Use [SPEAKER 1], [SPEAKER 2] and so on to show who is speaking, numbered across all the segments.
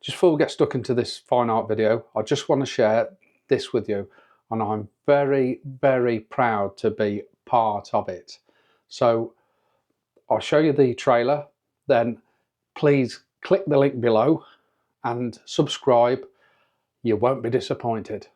[SPEAKER 1] Just before we get stuck into this fine art video, I just want to share this with you, and I'm very, very proud to be part of it. So I'll show you the trailer, then please click the link below and subscribe. You won't be disappointed.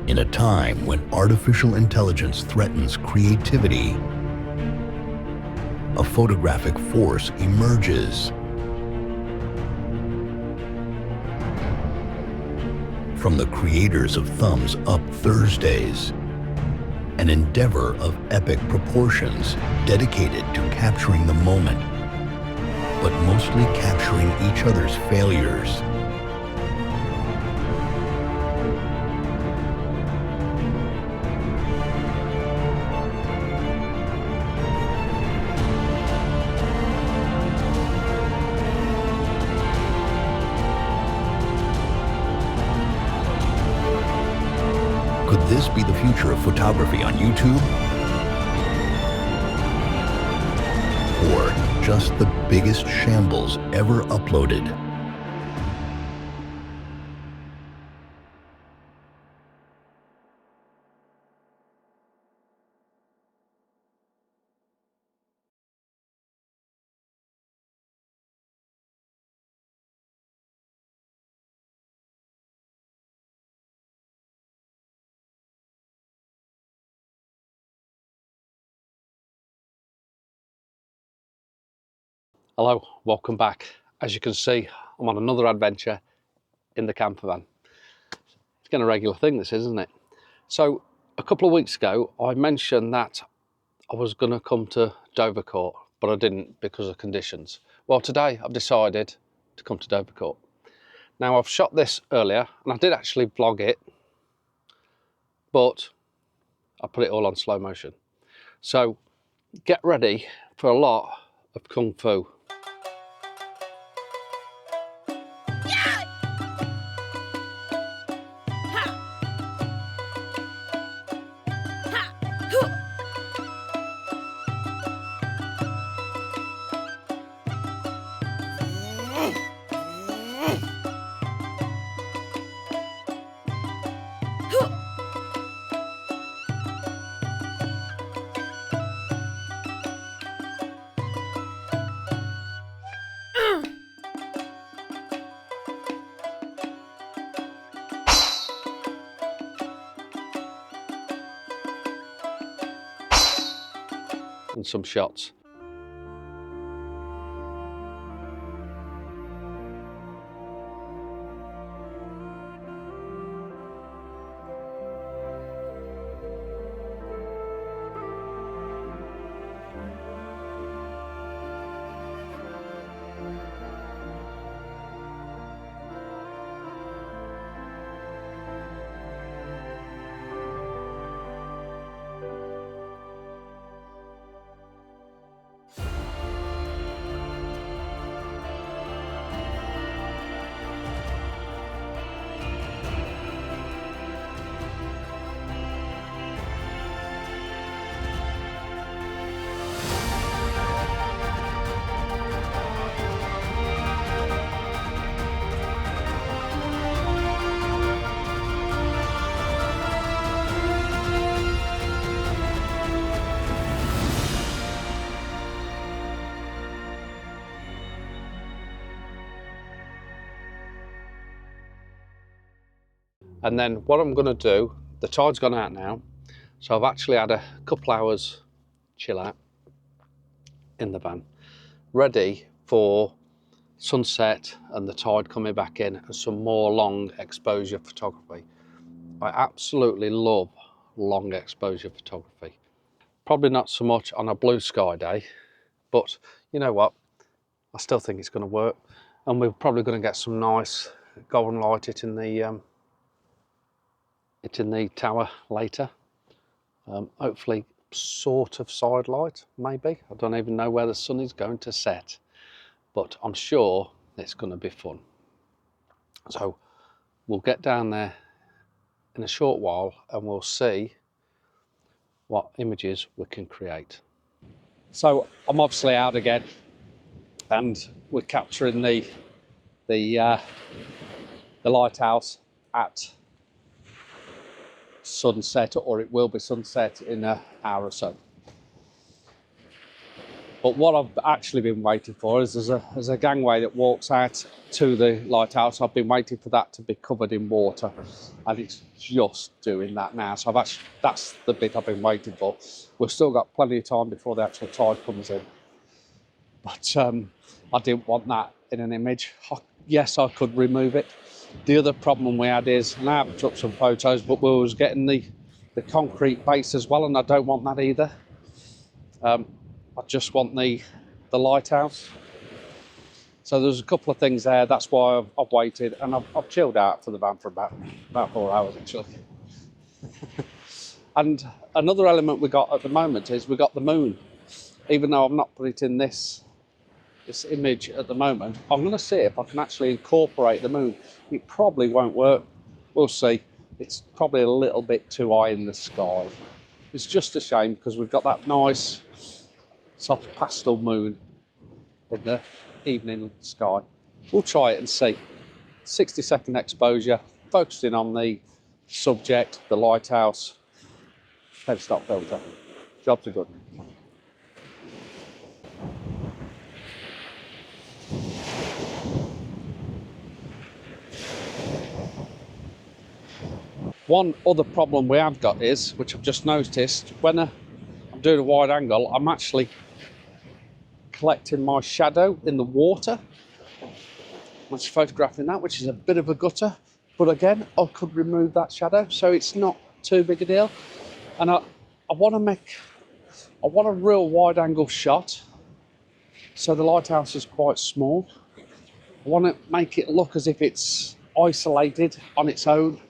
[SPEAKER 2] In a time when artificial intelligence threatens creativity, a photographic force emerges. From the creators of Thumbs Up Thursdays, an endeavor of epic proportions dedicated to capturing the moment, but mostly capturing each other's failures. Could this be the future of photography on YouTube? Or just the biggest shambles ever uploaded?
[SPEAKER 1] Hello, welcome back. As you can see, I'm on another adventure in the camper van. It's getting a regular thing, this is, isn't it? So a couple of weeks ago, I mentioned that I was going to come to Dovercourt, but I didn't because of conditions. Well, today I've decided to come to Dovercourt. Now, I've shot this earlier, and I did actually vlog it, but I put it all on slow motion. So get ready for a lot of Kung Fu. And some shots. And then what I'm going to do, the tide's gone out now, so I've actually had a couple hours chill out in the van, ready for sunset and the tide coming back in and some more long exposure photography. I absolutely love long exposure photography. Probably not so much on a blue sky day, but you know what, I still think it's going to work, and we're probably going to get some nice golden light it in the tower later. Hopefully sort of side light, maybe. I don't even know where the sun is going to set. but I'm sure it's going to be fun. So we'll get down there in a short while and we'll see what images we can create. So I'm obviously out again, and we're capturing the lighthouse at sunset, or it will be sunset in an hour or so. But what I've actually been waiting for is there's a gangway that walks out to the lighthouse. I've been waiting for that to be covered in water, and it's just doing that now. So that's the bit I've been waiting for. We've still got plenty of time before the actual tide comes in. But I didn't want that in an image. Yes, I could remove it. The other problem we had is, and I have took some photos, but we was getting the concrete base as well, and I don't want that either. I just want the lighthouse. So there's a couple of things there. That's why I've waited, and I've chilled out for the van for about 4 hours actually. And another element we got at the moment is we got the moon. Even though I've not put it in this image at the moment, I'm going to see if I can actually incorporate the moon. It probably won't work. We'll see. It's probably a little bit too high in the sky. It's just a shame because we've got that nice soft pastel moon in the evening sky. We'll try it and see. 60-second exposure, focusing on the subject, the lighthouse, then stop filter. Jobs are good. One other problem we have got is, which I've just noticed, when I'm doing a wide angle, I'm actually collecting my shadow in the water. I'm just photographing that, which is a bit of a gutter, but again, I could remove that shadow, so it's not too big a deal. And I want a real wide angle shot, so the lighthouse is quite small. I want to make it look as if it's isolated on its own.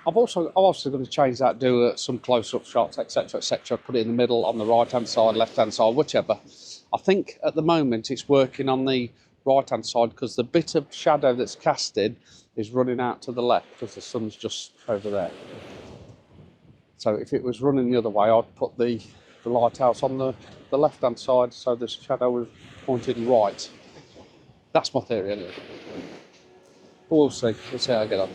[SPEAKER 1] I'm also going to change that, do some close-up shots, etc., put it in the middle, on the right-hand side, left-hand side, whichever. I think at the moment it's working on the right-hand side because the bit of shadow that's casted is running out to the left because the sun's just over there. So if it was running the other way, I'd put the lighthouse on the left-hand side so the shadow was pointed right. That's my theory anyway. But we'll see. We'll see how I get on.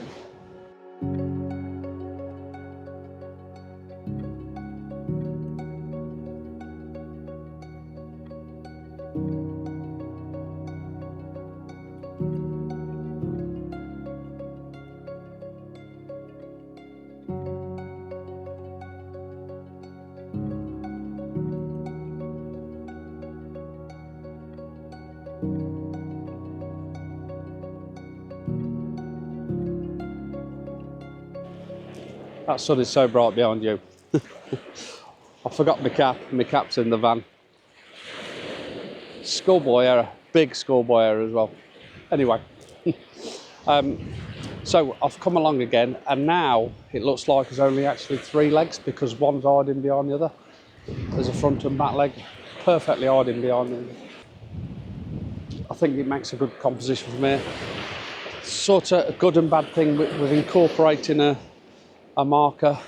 [SPEAKER 1] That sun is so bright behind you. I forgot my cap. My cap's in the van. Schoolboy error. Big schoolboy error as well. Anyway. So I've come along again, and now it looks like there's only actually 3 legs because one's hiding behind the other. There's a front and back leg perfectly hiding behind them. I think it makes a good composition for me. Sort of a good and bad thing with incorporating a marker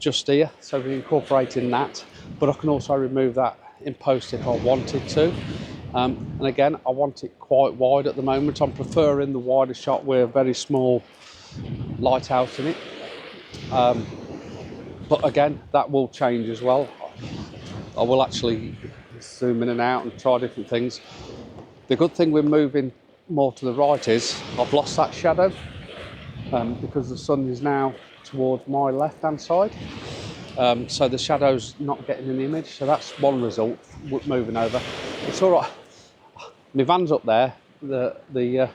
[SPEAKER 1] just here, so we're incorporating that, but I can also remove that in post if I wanted to. And again, I want it quite wide at the moment. I'm preferring the wider shot with a very small lighthouse in it. But again, that will change as well. I will actually zoom in and out and try different things. The good thing with moving more to the right is I've lost that shadow. Because the sun is now towards my left-hand side, so the shadow's not getting in the image. So that's one result. Moving over, it's all right. My van's up there. The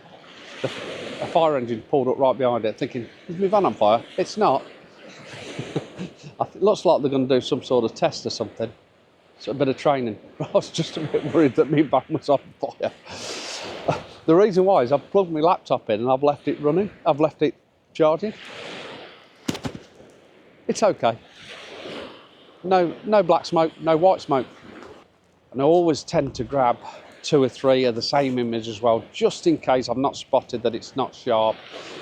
[SPEAKER 1] fire engine pulled up right behind it. Thinking, is my van on fire? It's not. It looks like they're going to do some sort of test or something. So a bit of training. I was just a bit worried that my van was on fire. The reason why is I've plugged my laptop in and I've left it running. I've left it charging. It's okay. No black smoke, no white smoke. And I always tend to grab 2 or 3 of the same image as well, just in case I've not spotted that it's not sharp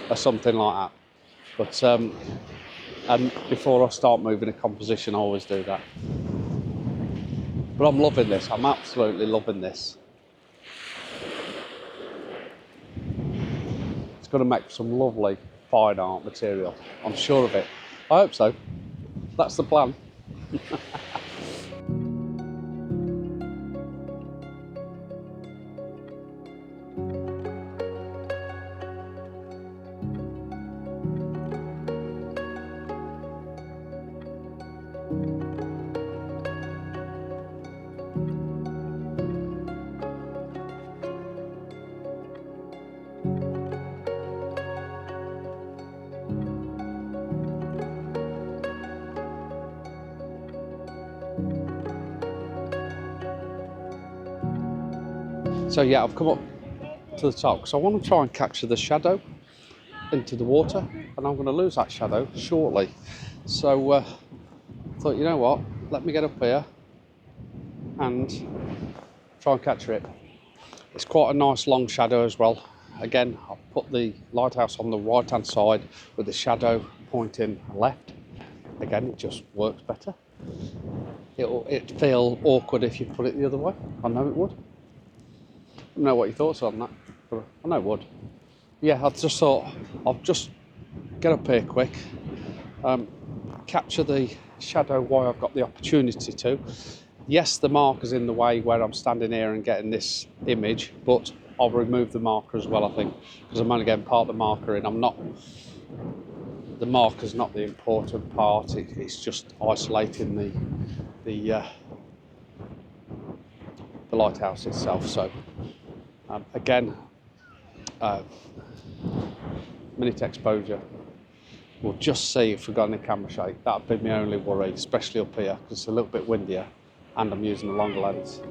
[SPEAKER 1] or something like that. But and before I start moving a composition, I always do that. But I'm loving this. I'm absolutely loving this. It's going to make some lovely fine art material. I'm sure of it. I hope so. That's the plan. So yeah, I've come up to the top because I want to try and capture the shadow into the water, and I'm going to lose that shadow shortly. So I thought, you know what, let me get up here and try and capture it. It's quite a nice long shadow as well. Again, I've put the lighthouse on the right hand side with the shadow pointing left. Again, it just works better. It'd feel awkward if you put it the other way. I know it would. I don't know what your thoughts are on that, but I know it would. Yeah, I just thought I'll just get up here quick, capture the shadow while I've got the opportunity to. Yes, the marker's in the way where I'm standing here and getting this image, but I'll remove the marker as well, I think, because I'm only getting part of the marker in. The marker's not the important part, it's just isolating the lighthouse itself. So again, minute exposure. We'll just see if we've got any camera shake. That'd be my only worry, especially up here, because it's a little bit windier and I'm using a longer lens.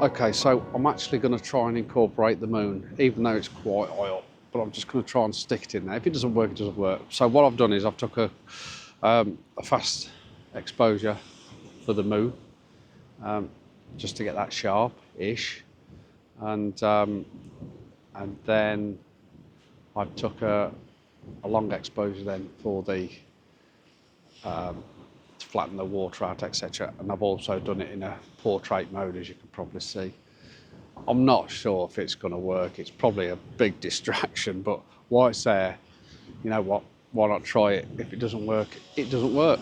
[SPEAKER 1] Okay, so I'm actually going to try and incorporate the moon, even though it's quite high up, but I'm just going to try and stick it in there. If it doesn't work, it doesn't work. So what I've done is I've took a fast exposure for the moon, just to get that sharp-ish, and then I took a long exposure then for the to flatten the water out, etc. And I've also done it in a portrait mode, as you can probably see. I'm not sure if it's going to work. It's probably a big distraction, but while it's there, you know what, why not try it? If it doesn't work, it doesn't work.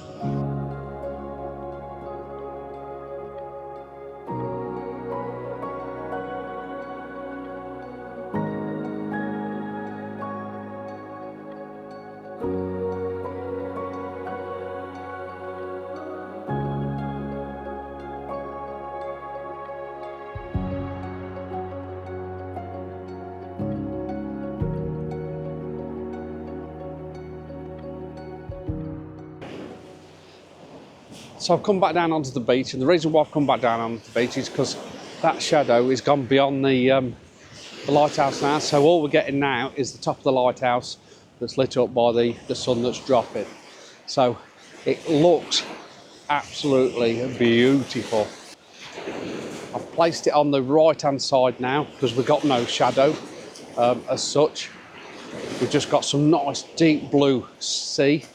[SPEAKER 1] So I've come back down onto the beach, and the reason why I've come back down onto the beach is because that shadow has gone beyond the lighthouse now. So all we're getting now is the top of the lighthouse that's lit up by the sun that's dropping. So it looks absolutely beautiful. I've placed it on the right hand side now because we've got no shadow as such. We've just got some nice deep blue sea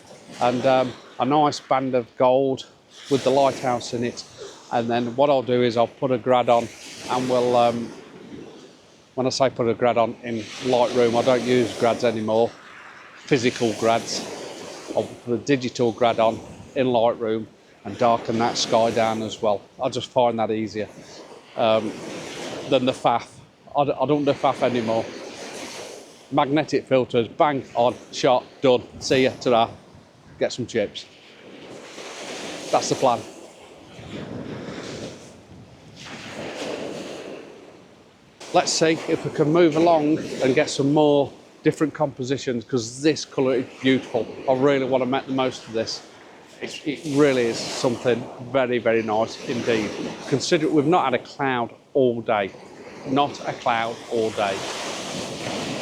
[SPEAKER 1] and a nice band of gold with the lighthouse in it. And then what I'll do is I'll put a grad on, and we'll when I say put a grad on in Lightroom, I don't use grads anymore, physical grads. I'll put a digital grad on in Lightroom and darken that sky down as well. I just find that easier than the faff. I don't do faff anymore. Magnetic filters, bang on, shot, done. See ya, ta-da. Get some chips. That's the plan. Let's see if we can move along and get some more different compositions, because this colour is beautiful. I really want to make the most of this. It really is something very, very nice indeed. Consider we've not had a cloud all day. Not a cloud all day.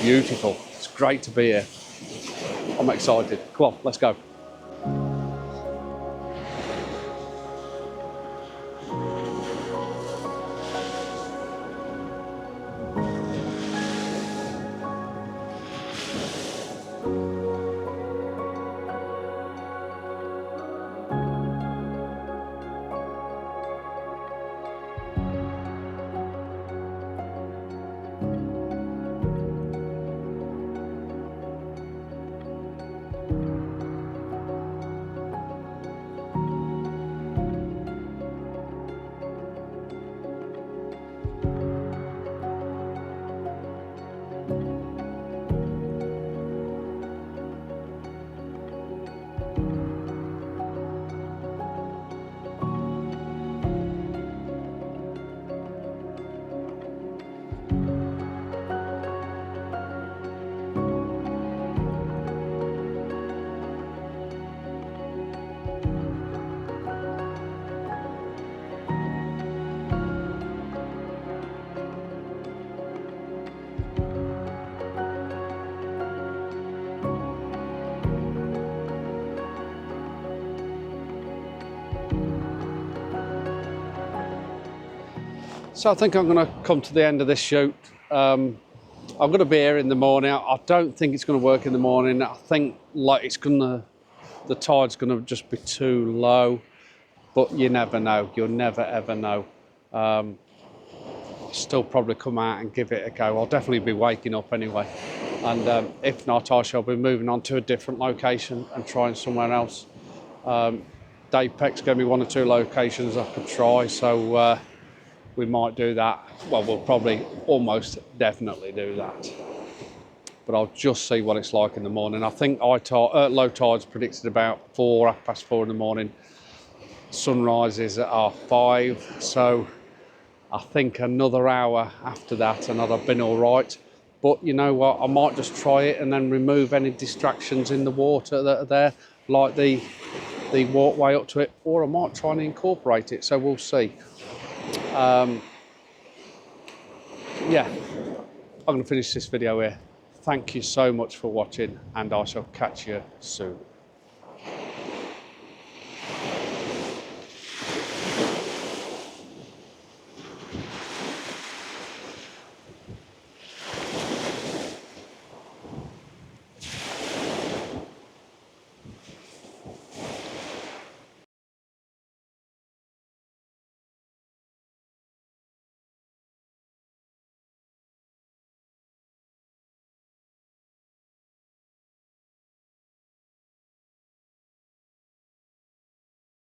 [SPEAKER 1] Beautiful. It's great to be here. I'm excited. Come on, let's go. So I think I'm going to come to the end of this shoot. I'm going to be here in the morning. I don't think it's going to work in the morning. I think like the tide's going to just be too low, but you never know. You'll never ever know. I'll still probably come out and give it a go. I'll definitely be waking up anyway. And if not, I shall be moving on to a different location and trying somewhere else. Dave Peck's going to be one or two locations I could try, so we might do that. Well, we'll probably almost definitely do that. But I'll just see what it's like in the morning. I think low tide's predicted about 4:30 in the morning. Sunrise is at 5:30, so I think another hour after that and I'd have been all right. But you know what, I might just try it and then remove any distractions in the water that are there, like the walkway up to it, or I might try and incorporate it, so we'll see. Yeah, I'm going to finish this video here. Thank you so much for watching, and I shall catch you soon.